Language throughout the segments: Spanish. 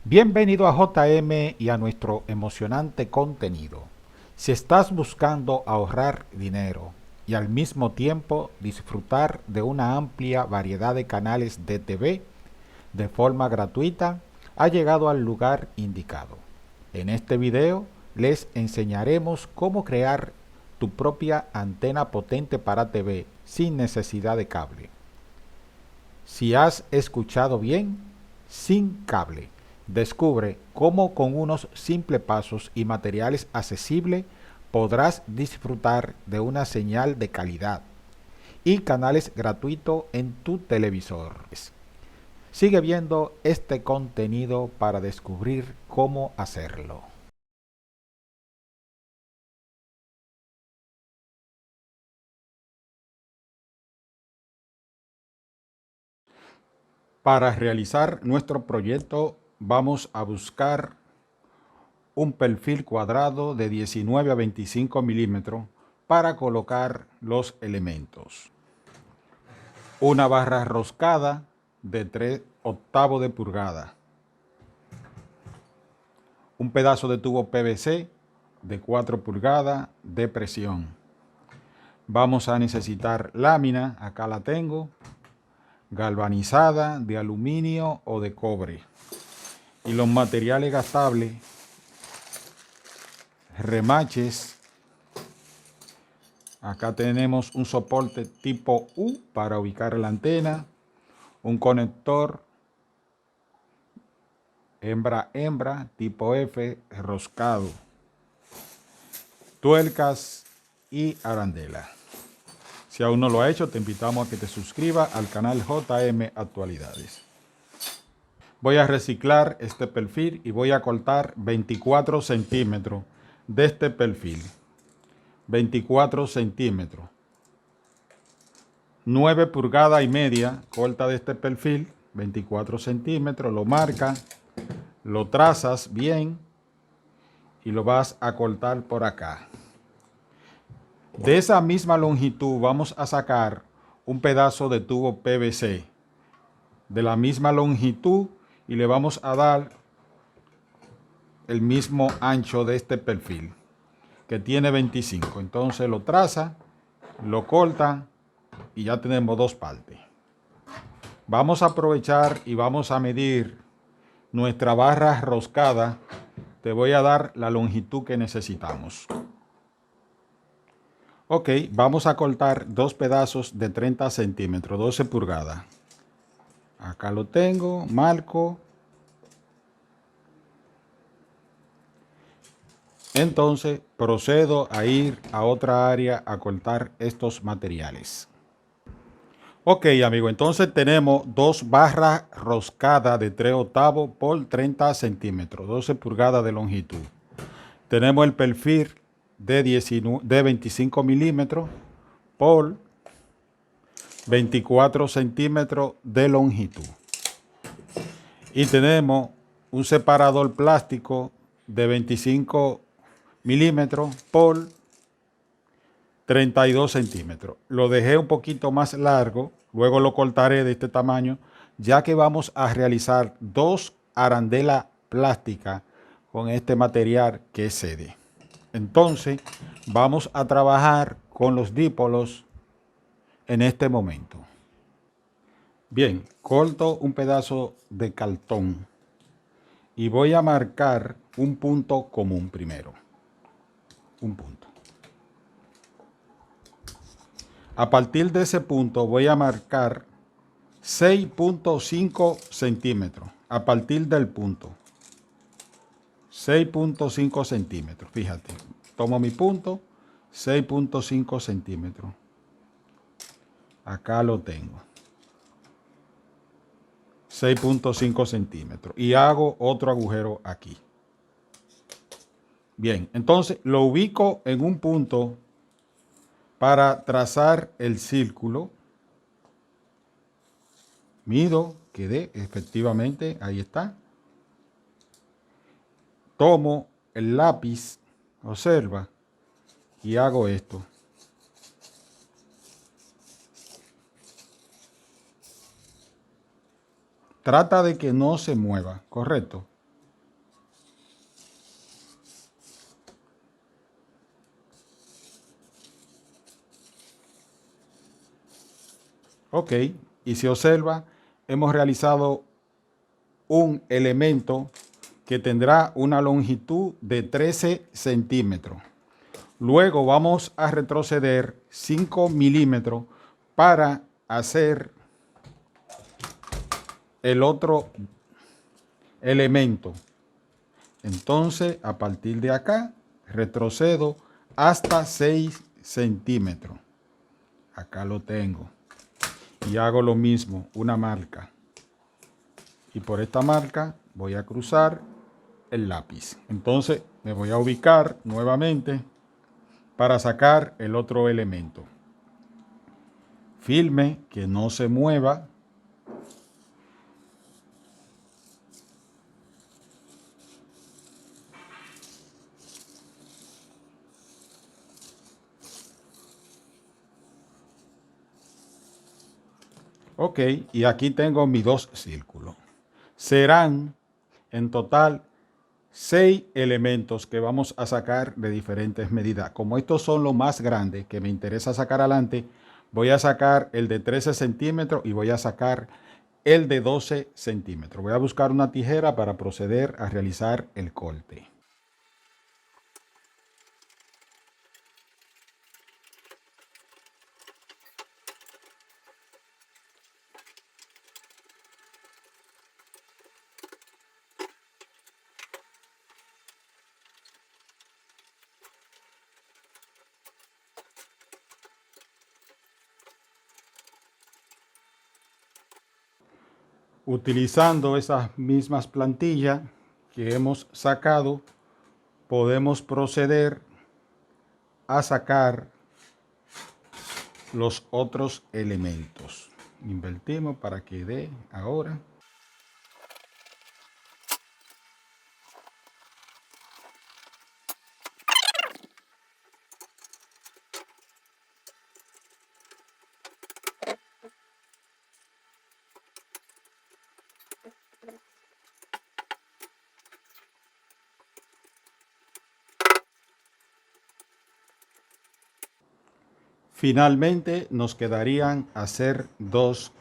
Bienvenido a JM y a nuestro emocionante contenido. Si estás buscando ahorrar dinero y al mismo tiempo disfrutar de una amplia variedad de canales de TV de forma gratuita, ha llegado al lugar indicado. En este video les enseñaremos cómo crear tu propia antena potente para TV sin necesidad de cable. Si has escuchado bien, sin cable. Descubre cómo con unos simples pasos y materiales accesibles podrás disfrutar de una señal de calidad y canales gratuitos en tu televisor. Sigue viendo este contenido para descubrir cómo hacerlo. Para realizar nuestro proyecto vamos a buscar un perfil cuadrado de 19 a 25 milímetros para colocar los elementos. Una barra roscada de 3/8 de pulgada. Un pedazo de tubo PVC de 4 pulgadas de presión. Vamos a necesitar lámina, acá la tengo, galvanizada de aluminio o de cobre. Y los materiales gastables, remaches. Acá tenemos un soporte tipo U para ubicar la antena, un conector hembra tipo F roscado, tuercas y arandela. Si aún no lo ha hecho, te invitamos a que te suscribas al canal JM Actualidades. Voy a reciclar este perfil y voy a cortar 24 centímetros de este perfil. 24 centímetros. 9 pulgadas y media corta de este perfil, 24 centímetros, lo marca, lo trazas bien y lo vas a cortar por acá. De esa misma longitud vamos a sacar un pedazo de tubo PVC de la misma longitud y le vamos a dar el mismo ancho de este perfil que tiene 25. Entonces lo traza, lo corta y ya tenemos dos partes. Vamos a aprovechar y vamos a medir nuestra barra roscada. Te voy a dar la longitud que necesitamos. Ok, vamos a cortar dos pedazos de 30 centímetros, 12 pulgadas. Acá lo tengo, marco. Entonces procedo a ir a otra área a cortar estos materiales. Ok, amigo, entonces tenemos dos barras roscadas de 3/8 por 30 centímetros, 12 pulgadas de longitud. Tenemos el perfil de 25 milímetros por 24 centímetros de longitud. Y tenemos un separador plástico de 25 milímetros por 32 centímetros. Lo dejé un poquito más largo, luego lo cortaré de este tamaño, ya que vamos a realizar dos arandelas plásticas con este material que es CD. Entonces, vamos a trabajar con los dípolos en este momento. Bien, corto un pedazo de cartón y voy a marcar un punto común primero. Un punto. A partir de ese punto voy a marcar 6.5 centímetros. A partir del punto. 6.5 centímetros. Fíjate, tomo mi punto, 6.5 centímetros. Acá lo tengo. 6.5 centímetros. Y hago otro agujero aquí. Bien, entonces lo ubico en un punto para trazar el círculo. Mido, quedé, efectivamente, ahí está. Tomo el lápiz, observa, y hago esto. Trata de que no se mueva, ¿correcto? Ok, y si observa, hemos realizado un elemento que tendrá una longitud de 13 centímetros. Luego vamos a retroceder 5 milímetros para hacer el otro elemento. Entonces, a partir de acá, retrocedo hasta 6 centímetros. Acá lo tengo. Y hago lo mismo, una marca. Y por esta marca voy a cruzar el lápiz. Entonces, me voy a ubicar nuevamente para sacar el otro elemento. Firme, que no se mueva. Ok, y aquí tengo mis dos círculos. Serán en total 6 elementos que vamos a sacar de diferentes medidas. Como estos son los más grandes que me interesa sacar adelante, voy a sacar el de 13 centímetros y voy a sacar el de 12 centímetros. Voy a buscar una tijera para proceder a realizar el corte. Utilizando esas mismas plantillas que hemos sacado, podemos proceder a sacar los otros elementos. Invertimos para que dé ahora. Finalmente nos quedarían hacer dos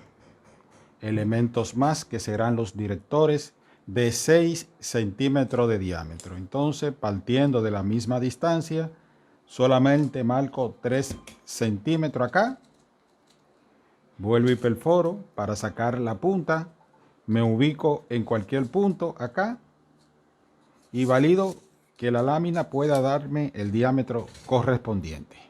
elementos más que serán los directores de 6 centímetros de diámetro. Entonces, partiendo de la misma distancia, solamente marco 3 centímetros acá. Vuelvo y perforo para sacar la punta. Me ubico en cualquier punto acá y valido que la lámina pueda darme el diámetro correspondiente.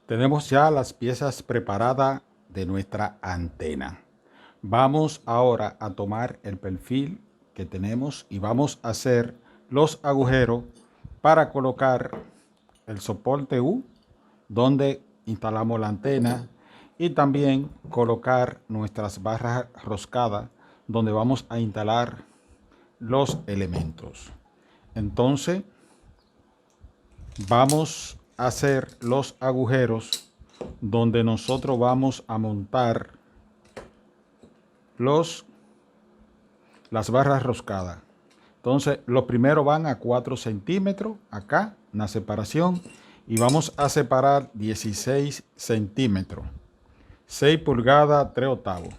Tenemos ya las piezas preparadas de nuestra antena. Vamos ahora a tomar el perfil que tenemos y vamos a hacer los agujeros para colocar el soporte U donde instalamos la antena y también colocar nuestras barras roscadas donde vamos a instalar los elementos. Entonces vamos a hacer los agujeros donde nosotros vamos a montar las barras roscadas. Entonces los primeros van a 4 centímetros acá en la separación y vamos a separar 16 centímetros, 6 pulgadas 3 octavos,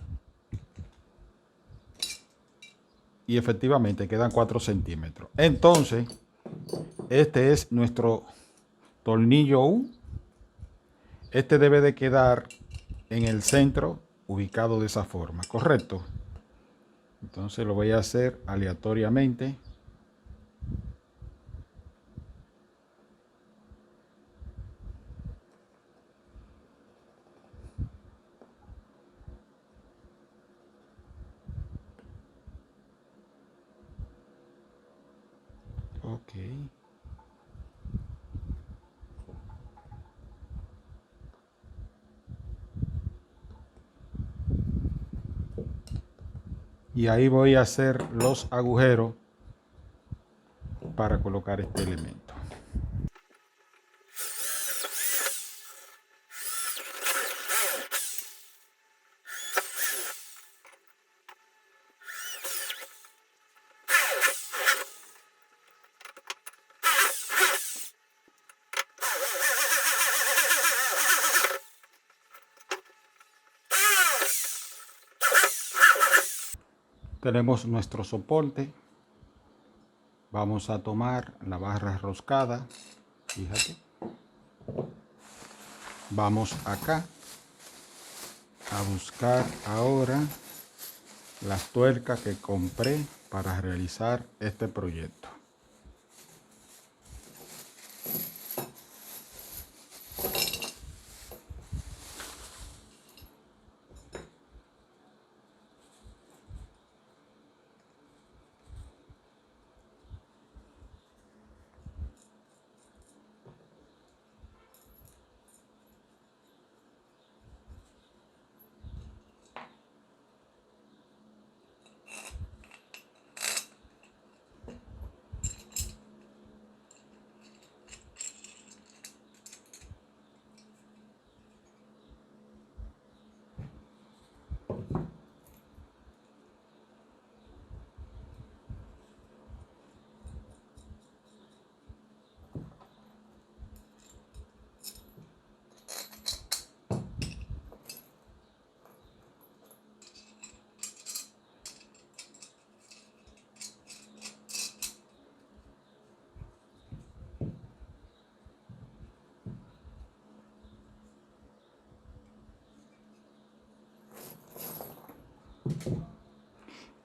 y efectivamente quedan 4 centímetros. Entonces este es nuestro tornillo U. Este debe de quedar en el centro, ubicado de esa forma, ¿correcto? Entonces lo voy a hacer aleatoriamente. Ok. Y ahí voy a hacer los agujeros para colocar este elemento. Tenemos nuestro soporte. Vamos a tomar la barra roscada. Fíjate. Vamos acá a buscar ahora las tuercas que compré para realizar este proyecto.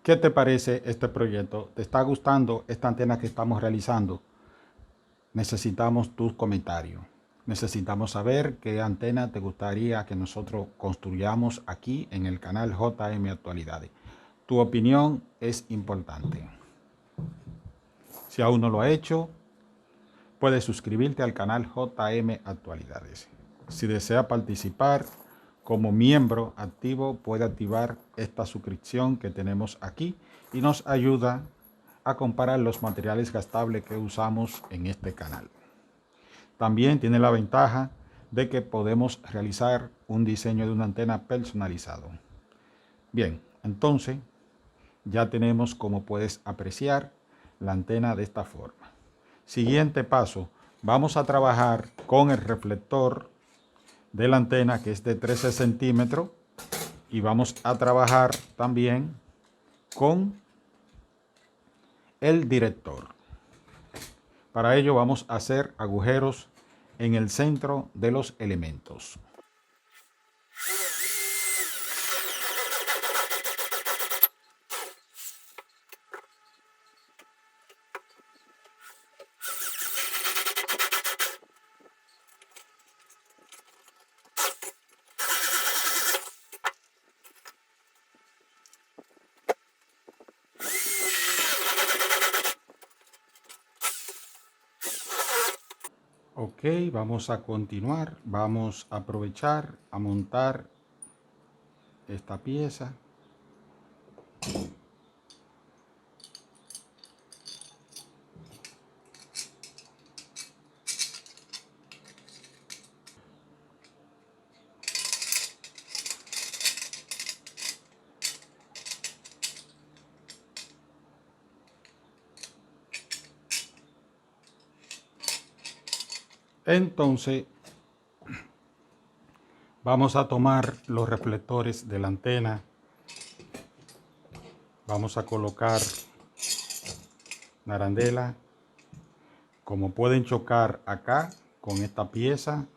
¿Qué te parece este proyecto? ¿Te está gustando esta antena que estamos realizando? Necesitamos tus comentarios. Necesitamos saber qué antena te gustaría que nosotros construyamos aquí en el canal JM Actualidades. Tu opinión es importante. Si aún no lo has hecho, puedes suscribirte al canal JM Actualidades. Si desea participar como miembro activo, puede activar esta suscripción que tenemos aquí y nos ayuda a comparar los materiales gastables que usamos en este canal. También tiene la ventaja de que podemos realizar un diseño de una antena personalizado. Bien, entonces ya tenemos, como puedes apreciar, la antena de esta forma. Siguiente paso, vamos a trabajar con el reflector de la antena, que es de 13 centímetros, y vamos a trabajar también con el director. Para ello vamos a hacer agujeros en el centro de los elementos. Ok, vamos a continuar, vamos a aprovechar a montar esta pieza. Entonces, vamos a tomar los reflectores de la antena. Vamos a colocar la arandela. Como pueden chocar acá con esta pieza,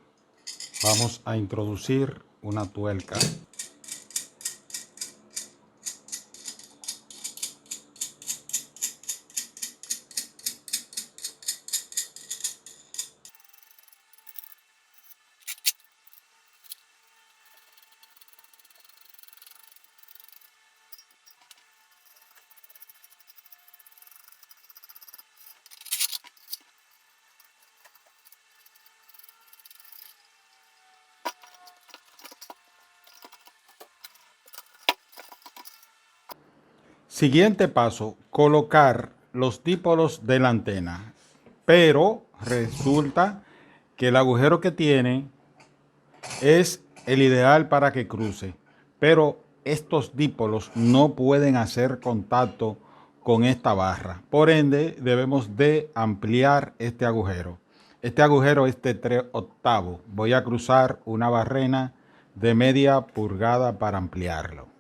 vamos a introducir una tuerca. Siguiente paso, colocar los dípolos de la antena. Pero resulta que el agujero que tiene es el ideal para que cruce. Pero estos dípolos no pueden hacer contacto con esta barra. Por ende, debemos de ampliar este agujero. Este agujero es de 3/8. Voy a cruzar una barrena de media pulgada para ampliarlo.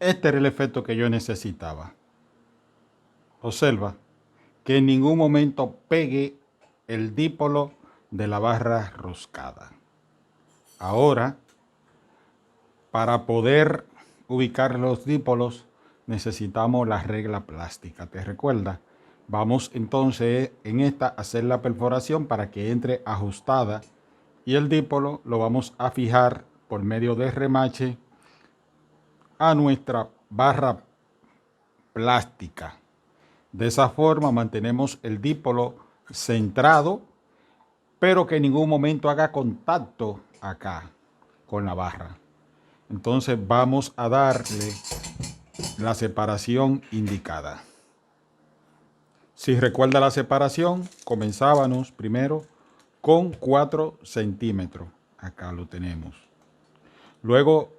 Este era el efecto que yo necesitaba. Observa que en ningún momento pegue el dípolo de la barra roscada. Ahora, para poder ubicar los dípolos, necesitamos la regla plástica. ¿Te recuerdas? Vamos entonces en esta a hacer la perforación para que entre ajustada y el dípolo lo vamos a fijar por medio de remache a nuestra barra plástica. De esa forma mantenemos el dípolo centrado, pero que en ningún momento haga contacto acá con la barra. Entonces vamos a darle la separación indicada. Si recuerda la separación, comenzábamos primero con 4 centímetros. Acá lo tenemos. Luego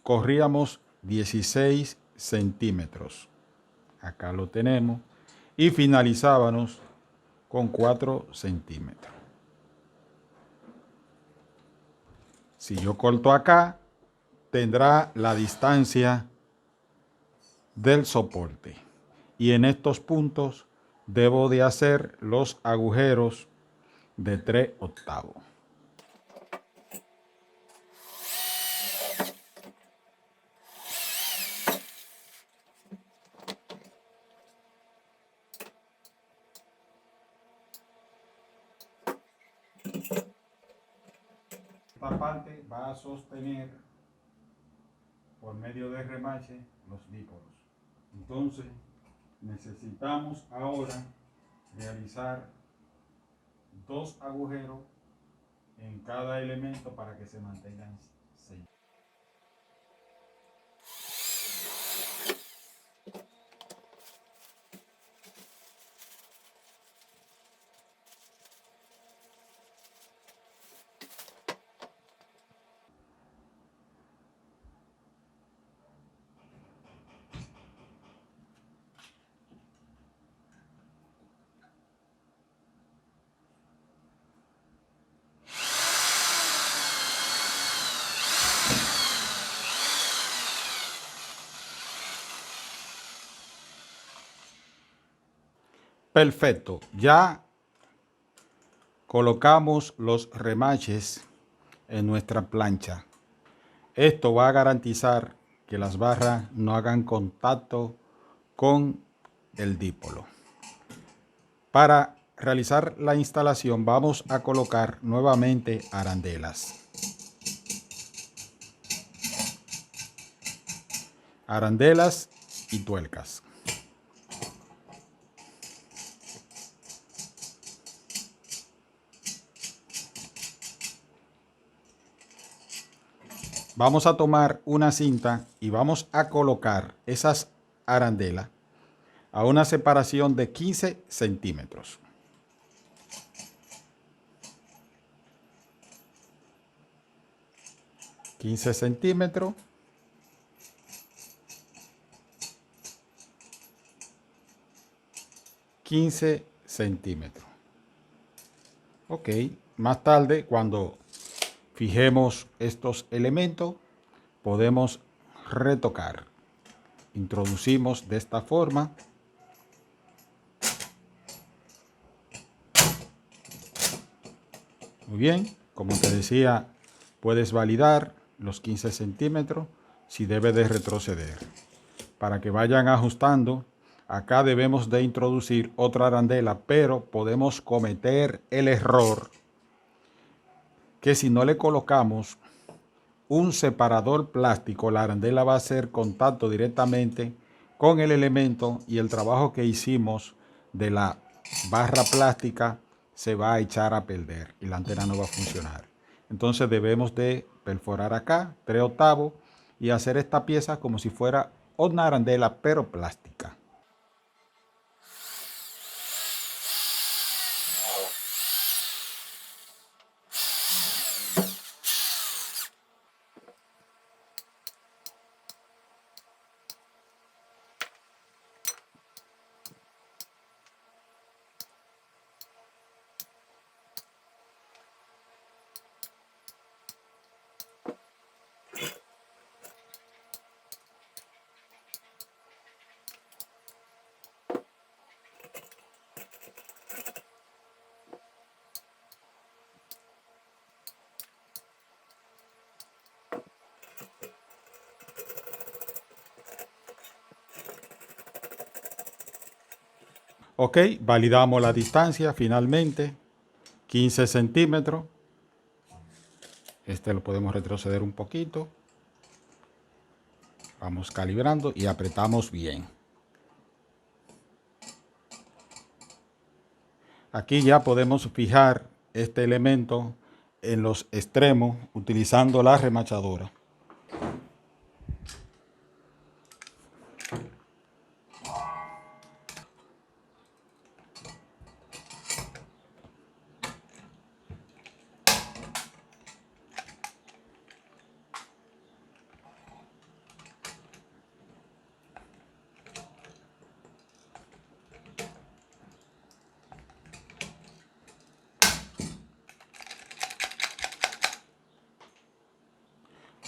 corríamos 16 centímetros. Acá lo tenemos. Y finalizábamos con 4 centímetros. Si yo corto acá, tendrá la distancia del soporte. Y en estos puntos debo de hacer los agujeros de 3/8. Esta parte va a sostener por medio de remache los dípolos. Entonces necesitamos ahora realizar 2 agujeros en cada elemento para que se mantengan sellados. Perfecto, ya colocamos los remaches en nuestra plancha. Esto va a garantizar que las barras no hagan contacto con el dípolo. Para realizar la instalación vamos a colocar nuevamente arandelas. Arandelas y tuercas. Vamos a tomar una cinta y vamos a colocar esas arandelas a una separación de 15 centímetros. $15. Ok, más tarde cuando fijemos estos elementos podemos retocar. Introducimos de esta forma. Muy bien, como te decía, puedes validar los 15 centímetros si debe de retroceder para que vayan ajustando acá debemos de introducir otra arandela, pero podemos cometer el error que si no le colocamos un separador plástico, la arandela va a hacer contacto directamente con el elemento y el trabajo que hicimos de la barra plástica se va a echar a perder y la antena no va a funcionar. Entonces debemos de perforar acá 3/8 y hacer esta pieza como si fuera una arandela pero plástica. Ok, validamos la distancia finalmente, 15 centímetros. Este lo podemos retroceder un poquito. Vamos calibrando y apretamos bien. Aquí ya podemos fijar este elemento en los extremos utilizando la remachadora.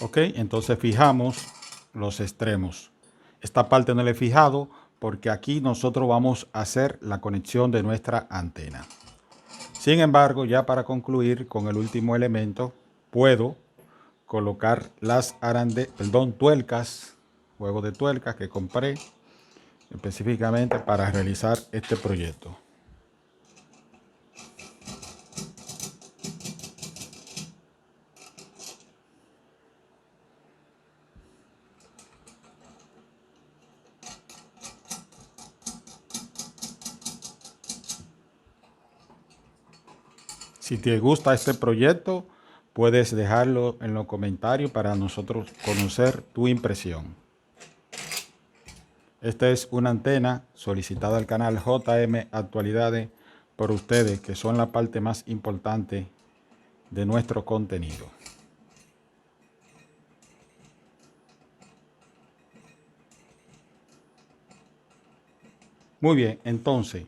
Ok, entonces fijamos los extremos. Esta parte no la he fijado porque aquí nosotros vamos a hacer la conexión de nuestra antena. Sin embargo, ya para concluir con el último elemento, puedo colocar las tuercas, juego de tuercas que compré específicamente para realizar este proyecto. Si te gusta este proyecto, puedes dejarlo en los comentarios para nosotros conocer tu impresión. Esta es una antena solicitada al canal JM Actualidades por ustedes, que son la parte más importante de nuestro contenido. Muy bien, entonces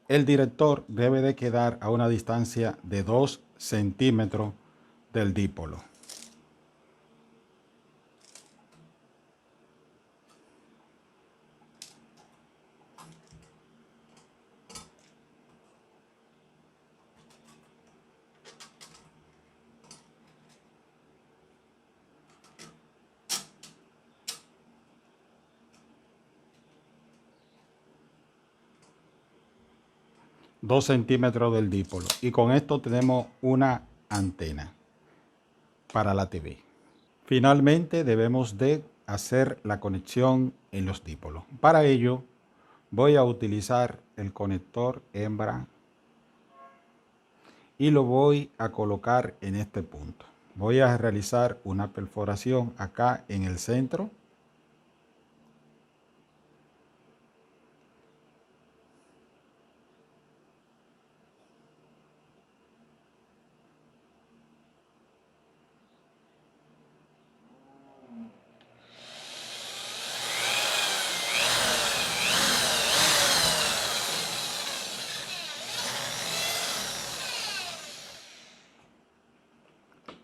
el director debe de quedar a una distancia de 2 centímetros del dipolo. Dos centímetros del dipolo. Y con esto tenemos una antena para la TV. Finalmente debemos de hacer la conexión en los dipolos. Para ello voy a utilizar el conector hembra y lo voy a colocar en este punto. Voy a realizar una perforación acá en el centro.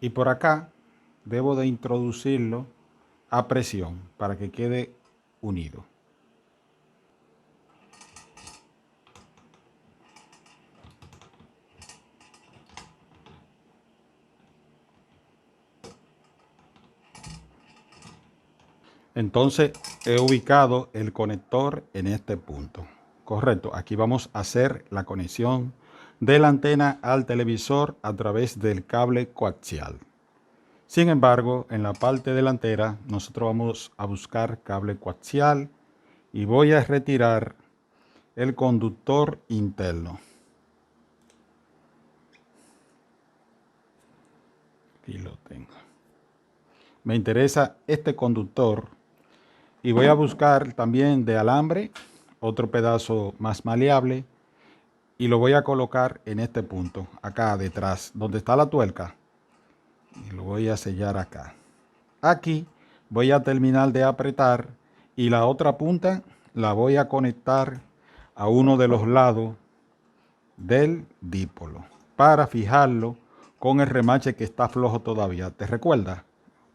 Y por acá debo de introducirlo a presión para que quede unido. Entonces he ubicado el conector en este punto. Correcto, aquí vamos a hacer la conexión de la antena al televisor a través del cable coaxial. Sin embargo, en la parte delantera nosotros vamos a buscar cable coaxial y voy a retirar el conductor interno. Aquí lo tengo. Me interesa este conductor y voy a buscar también de alambre otro pedazo más maleable y lo voy a colocar en este punto, acá detrás, donde está la tuerca. Y lo voy a sellar acá. Aquí voy a terminar de apretar y la otra punta la voy a conectar a uno de los lados del dípolo para fijarlo con el remache que está flojo todavía. ¿Te recuerdas?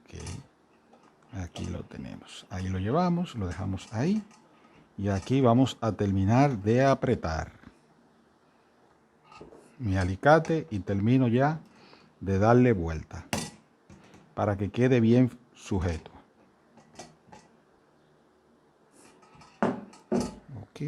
Okay. Aquí lo tenemos. Ahí lo llevamos, lo dejamos ahí. Y aquí vamos a terminar de apretar mi alicate y termino ya de darle vuelta para que quede bien sujeto. Ok.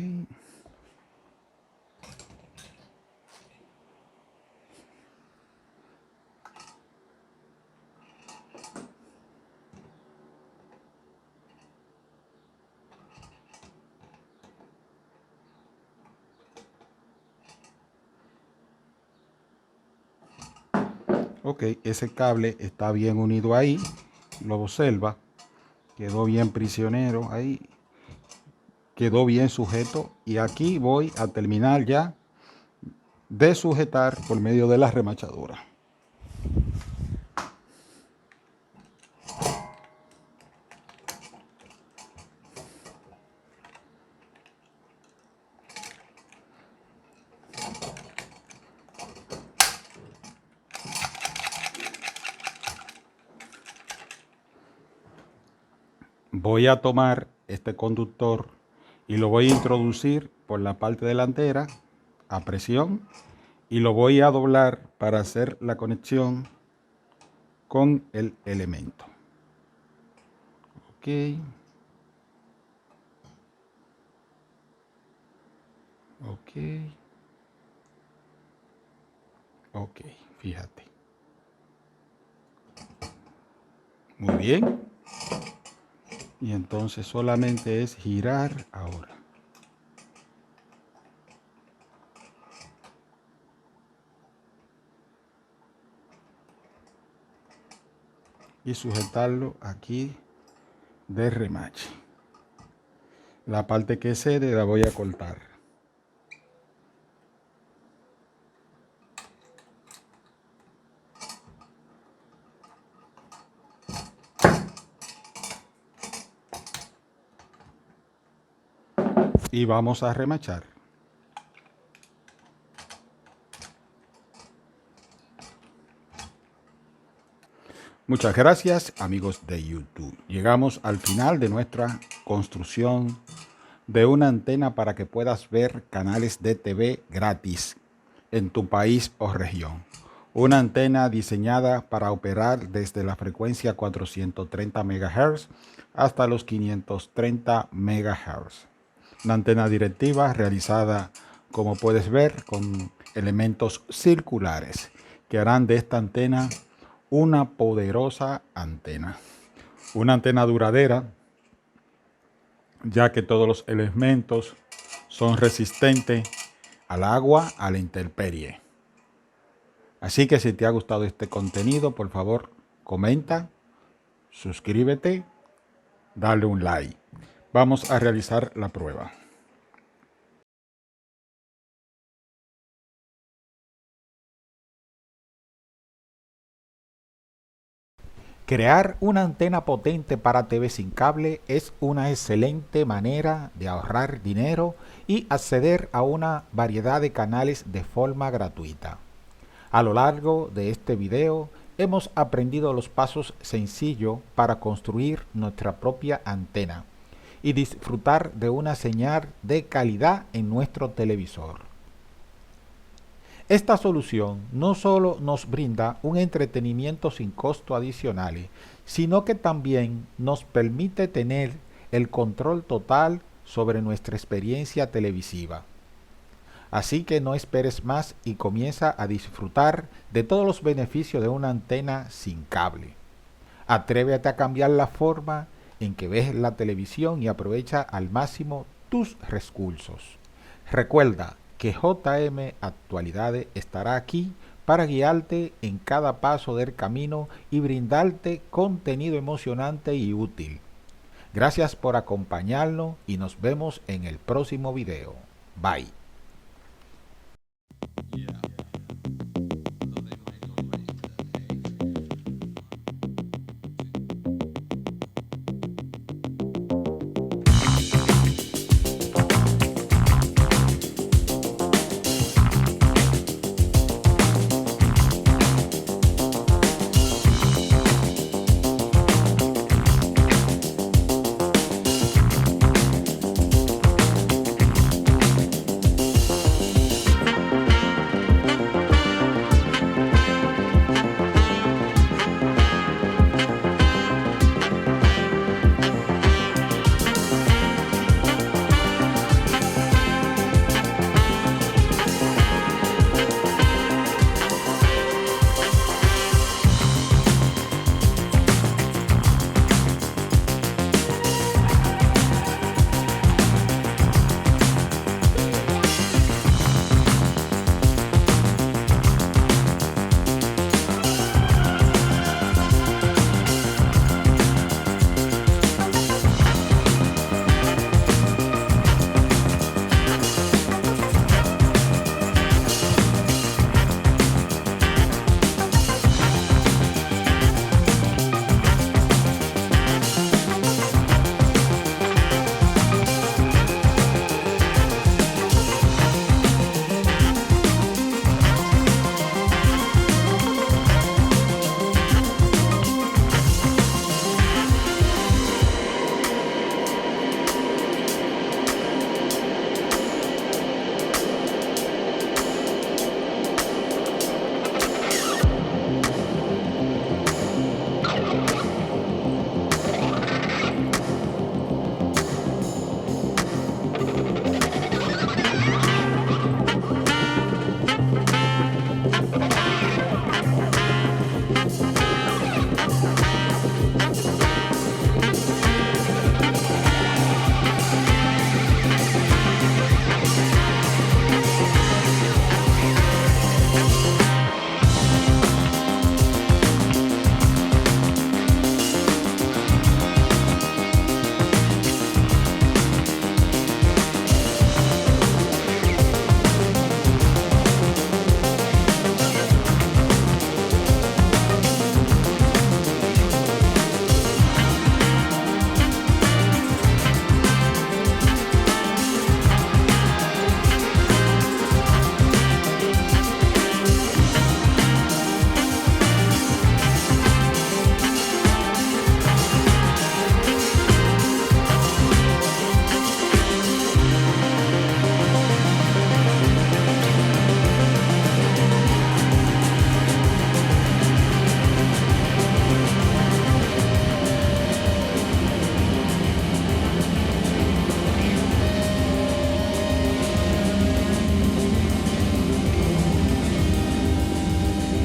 Ok, ese cable está bien unido ahí, lo observa, quedó bien prisionero ahí, quedó bien sujeto y aquí voy a terminar ya de sujetar por medio de la remachadura. Voy a tomar este conductor y lo voy a introducir por la parte delantera a presión y lo voy a doblar para hacer la conexión con el elemento. Ok. Ok. Ok, fíjate. Muy bien. Y entonces solamente es girar ahora. Y sujetarlo aquí de remache. La parte que cede la voy a cortar. Y vamos a remachar. Muchas gracias, amigos de YouTube. Llegamos al final de nuestra construcción de una antena para que puedas ver canales de TV gratis en tu país o región. Una antena diseñada para operar desde la frecuencia 430 MHz hasta los 530 MHz. Una antena directiva realizada, como puedes ver, con elementos circulares que harán de esta antena una poderosa antena. Una antena duradera, ya que todos los elementos son resistentes al agua, a la intemperie. Así que si te ha gustado este contenido, por favor, comenta, suscríbete, dale un like. Vamos a realizar la prueba. Crear una antena potente para TV sin cable es una excelente manera de ahorrar dinero y acceder a una variedad de canales de forma gratuita. A lo largo de este video hemos aprendido los pasos sencillos para construir nuestra propia antena y disfrutar de una señal de calidad en nuestro televisor. Esta solución no solo nos brinda un entretenimiento sin costo adicionales, sino que también nos permite tener el control total sobre nuestra experiencia televisiva. Así que no esperes más y comienza a disfrutar de todos los beneficios de una antena sin cable. Atrévete a cambiar la forma en que ves la televisión y aprovecha al máximo tus recursos. Recuerda que JM Actualidades estará aquí para guiarte en cada paso del camino y brindarte contenido emocionante y útil. Gracias por acompañarnos y nos vemos en el próximo video. Bye.